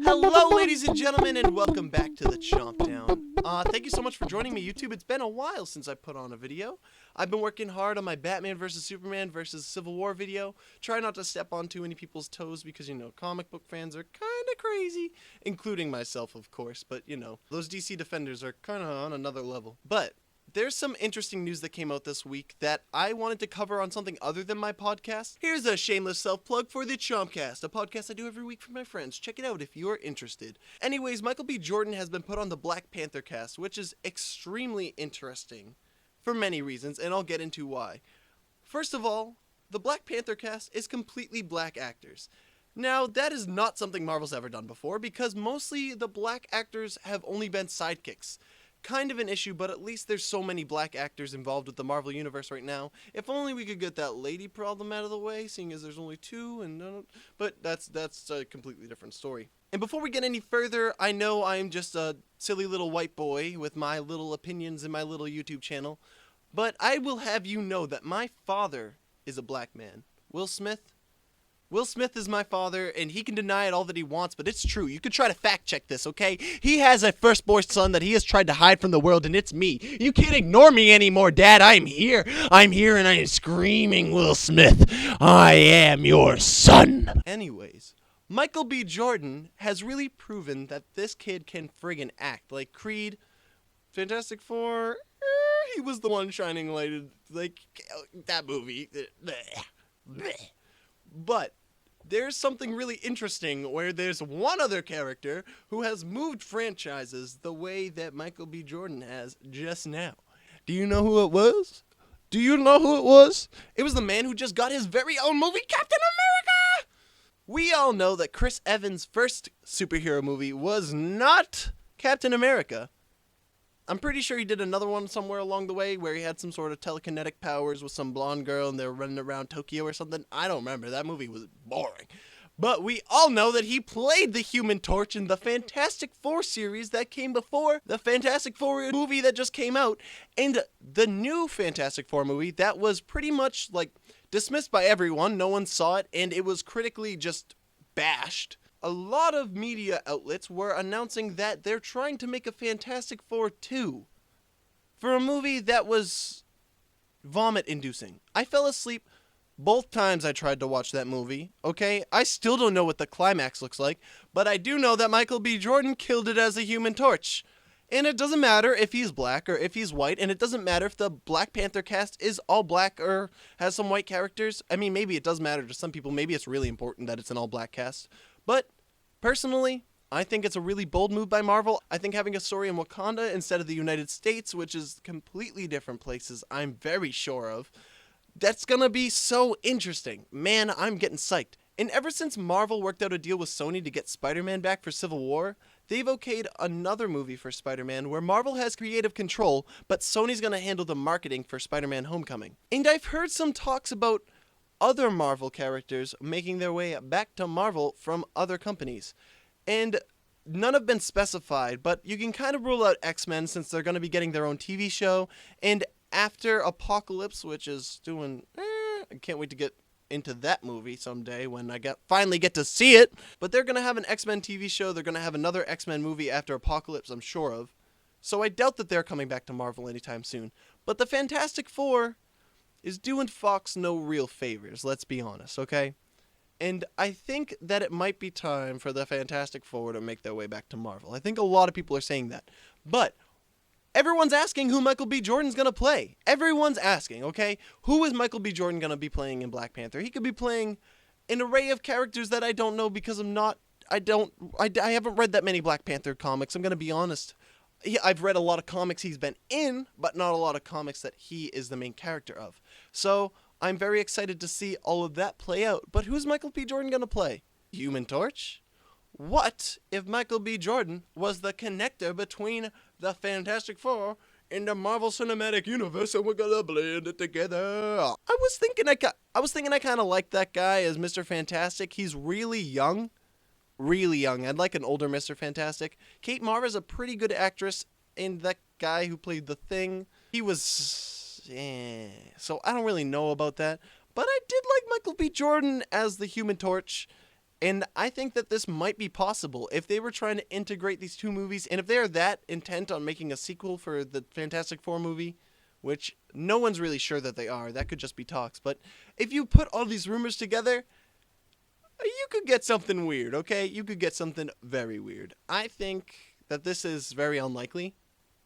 Hello, ladies and gentlemen, and welcome back to the Chompt Down. Thank you so much for joining me, YouTube. It's been a while since I put on a video. I've been working hard on my Batman vs. Superman vs. Civil War video. Try not to step on too many people's toes because, comic book fans are kind of crazy, including myself, of course. But, those DC Defenders are kind of on another level. But there's some interesting news that came out this week that I wanted to cover on something other than my podcast. Here's a shameless self-plug for the Chompcast, a podcast I do every week for my friends. Check it out if you are interested. Anyways, Michael B. Jordan has been put on the Black Panther cast, which is extremely interesting for many reasons, and I'll get into why. First of all, the Black Panther cast is completely black actors. Now, that is not something Marvel's ever done before, because mostly the black actors have only been sidekicks. Kind of an issue, but at least there's so many black actors involved with the Marvel Universe right now. If only we could get that lady problem out of the way, seeing as there's only two, but that's a completely different story. And before we get any further, I know I'm just a silly little white boy with my little opinions in my little YouTube channel, but I will have you know that my father is a black man. Will Smith is my father, and he can deny it all that he wants, but it's true. You could try to fact check this, okay? He has a firstborn son that he has tried to hide from the world, and it's me. You can't ignore me anymore, Dad. I'm here, and I am screaming, Will Smith, I am your son. Anyways, Michael B. Jordan has really proven that this kid can friggin' act. Like Creed, Fantastic Four, he was the one shining light, like, that movie. But there's something really interesting where there's one other character who has moved franchises the way that Michael B. Jordan has just now. Do you know who it was? It was the man who just got his very own movie, Captain America! We all know that Chris Evans' first superhero movie was not Captain America. I'm pretty sure he did another one somewhere along the way where he had some sort of telekinetic powers with some blonde girl and they were running around Tokyo or something. I don't remember. That movie was boring. But we all know that he played the Human Torch in the Fantastic Four series that came before the Fantastic Four movie that just came out. And the new Fantastic Four movie that was pretty much dismissed by everyone. No one saw it and it was critically just bashed. A lot of media outlets were announcing that they're trying to make a Fantastic Four 2 for a movie that was vomit-inducing. I fell asleep both times I tried to watch that movie, okay? I still don't know what the climax looks like, but I do know that Michael B. Jordan killed it as a Human Torch. And it doesn't matter if he's black or if he's white, and it doesn't matter if the Black Panther cast is all black or has some white characters. I mean, maybe it does matter to some people. Maybe it's really important that it's an all-black cast. But personally, I think it's a really bold move by Marvel. I think having a story in Wakanda instead of the United States, which is completely different places, I'm very sure of, that's gonna be so interesting. Man, I'm getting psyched. And ever since Marvel worked out a deal with Sony to get Spider-Man back for Civil War, they've okayed another movie for Spider-Man where Marvel has creative control, but Sony's gonna handle the marketing for Spider-Man Homecoming. And I've heard some talks about other Marvel characters making their way back to Marvel from other companies. And none have been specified, but you can kind of rule out X-Men since they're going to be getting their own TV show. And after Apocalypse, which is doing, I can't wait to get into that movie someday when I finally get to see it. But they're going to have an X-Men TV show. They're going to have another X-Men movie after Apocalypse, I'm sure of. So I doubt that they're coming back to Marvel anytime soon. But the Fantastic Four is doing Fox no real favors, let's be honest, okay? And I think that it might be time for the Fantastic Four to make their way back to Marvel. I think a lot of people are saying that. But everyone's asking who Michael B. Jordan's going to play. Everyone's asking, okay? Who is Michael B. Jordan going to be playing in Black Panther? He could be playing an array of characters that I don't know because I haven't read that many Black Panther comics, I'm going to be honest. I've read a lot of comics he's been in, but not a lot of comics that he is the main character of. So I'm very excited to see all of that play out. But who's Michael B. Jordan going to play? Human Torch? What if Michael B. Jordan was the connector between the Fantastic Four and the Marvel Cinematic Universe and we're going to blend it together? I was thinking I kind of like that guy as Mr. Fantastic. He's really young. Really young. I'd like an older Mr. Fantastic. Kate Mara's a pretty good actress, and that guy who played The Thing, he was... So I don't really know about that. But I did like Michael B. Jordan as the Human Torch, And I think that this might be possible if they were trying to integrate these two movies, and if they're that intent on making a sequel for the Fantastic Four movie, which no one's really sure that they are. That could just be talks. But if you put all these rumors together, you could get something weird, okay? You could get something very weird. I think that this is very unlikely,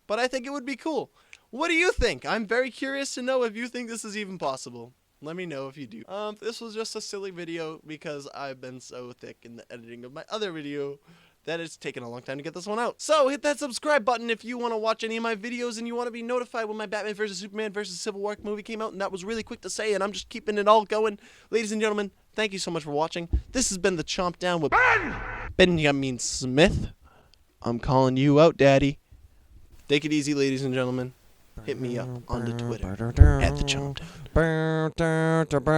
but I think it would be cool. What do you think? I'm very curious to know if you think this is even possible. Let me know if you do. This was just a silly video because I've been so thick in the editing of my other video that it's taken a long time to get this one out. So hit that subscribe button if you want to watch any of my videos and you want to be notified when my Batman vs. Superman vs. Civil War movie came out, and that was really quick to say, and I'm just keeping it all going. Ladies and gentlemen, thank you so much for watching. This has been the Chomp Down with Benjamin Smith. I'm calling you out, Daddy. Take it easy, ladies and gentlemen. Hit me up on the Twitter at the Chompt Down.